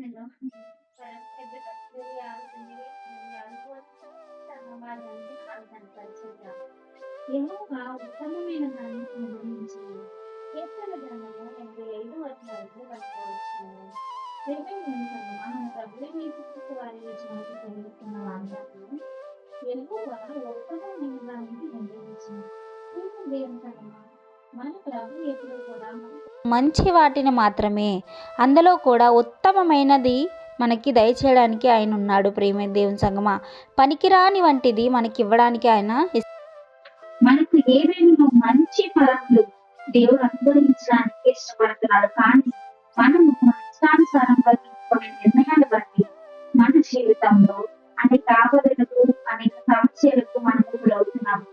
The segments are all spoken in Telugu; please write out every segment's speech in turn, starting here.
Hello. Every country has సమాజానికి కనపరిచేద్దాం. యెహోవా ఉత్తమమైన దాన్ని అనుగ్రహించి కీర్తన గ్రంథము 85 పట్టుకోవచ్చును. మన ప్రభువైన యేసుక్రీస్తు వారి విజయాన్ని కలిగిస్తున్న వాగ్దానం యెహోవా ఉత్తమమైన దాన్ని అనుగ్రహించింది. దేవుని సంగమా, మన ప్రభు ఎప్పుడు కూడా మంచి వాటిని మాత్రమే, అందులో కూడా ఉత్తమమైనది మనకి దయచేయడానికి ఆయన ఉన్నాడు. ప్రియమైన దేవుని సంగమా, పనికిరాని వంటిది మనకి ఇవ్వడానికి ఆయన మనకు ఏదైనా మంచి ఫలాలు దేవుడు అనుగ్రహించడానికి ఇష్టపడుతున్నాడు. కానీ మనము మన ఇష్టానుసారంగా తీసుకునే నిర్ణయాలు బట్టి మన జీవితంలో అనేక ఆపదలకు, అనేక సమస్యలకు మనము గురవుతున్నాము.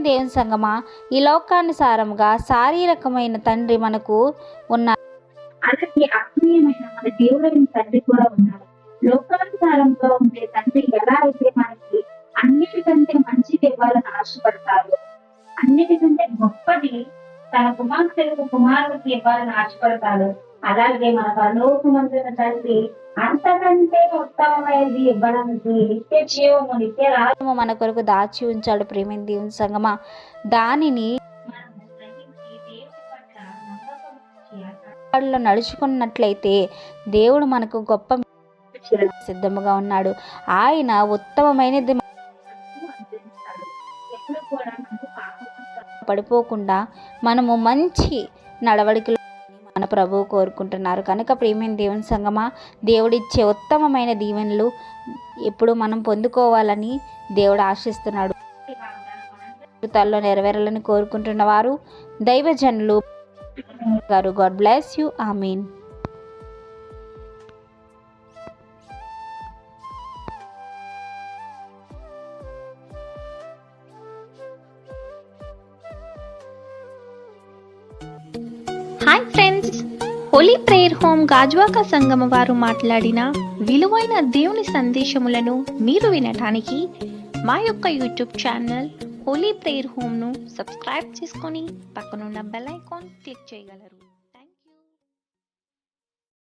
దేవుని సంగమా, ఈ లోకానుసారంగా శారీరకమైన తండ్రి మనకు ఉన్న అలాగే ఆత్మీయమైన మన దేవుడైన తండ్రి కూడా ఉన్నారు. లోకానుసారంగా ఉండే తండ్రి ఎలా అయితే మనకి అన్నిటికంటే మంచిది ఇవ్వాలని ఆశపడతారు, అన్నిటికంటే గొప్పది తన కుమార్తెలకు కుమారుడికి ఇవ్వాలని ఆశపడతాడు, అలాగే మన పరలోకమందున తండ్రి అంతకంటే ఉత్తమమైనది ఇవ్వడానికి నిత్య జీవము, నిత్య రాజ్యము మన కొరకు దాచి ఉంచాడు. ప్రేమైన దేవుని సంగమా, దానిని నడుచుకున్నట్లయితే దేవుడు మనకు గొప్ప సిద్ధముగా ఉన్నాడు. ఆయన ఉత్తమమైనది పడిపోకుండా మనము మంచి నడవడికలు మన ప్రభువు కోరుకుంటున్నారు. కనుక ప్రియమైన దేవుని సంగమా, దేవుడిచ్చే ఉత్తమమైన దీవెనలు ఇప్పుడు మనం పొందుకోవాలని దేవుడు ఆశిస్తున్నాడు. జీవితాల్లో నెరవేరాలని కోరుకుంటున్న వారు దైవజనులు గారు. God bless you. Amen. Hi friends, Holi prayer home Gajuwaka సంగమ వారు మాట్లాడిన విలువైన దేవుని సందేశములను మీరు వినటానికి మా యొక్క యూట్యూబ్ ఛానల్ హోలీ ప్రేయర్ హోమ్ను సబ్స్క్రైబ్ చేసుకొని పక్కనున్న బెల్ ఐకాన్ క్లిక్ చేయగలరు.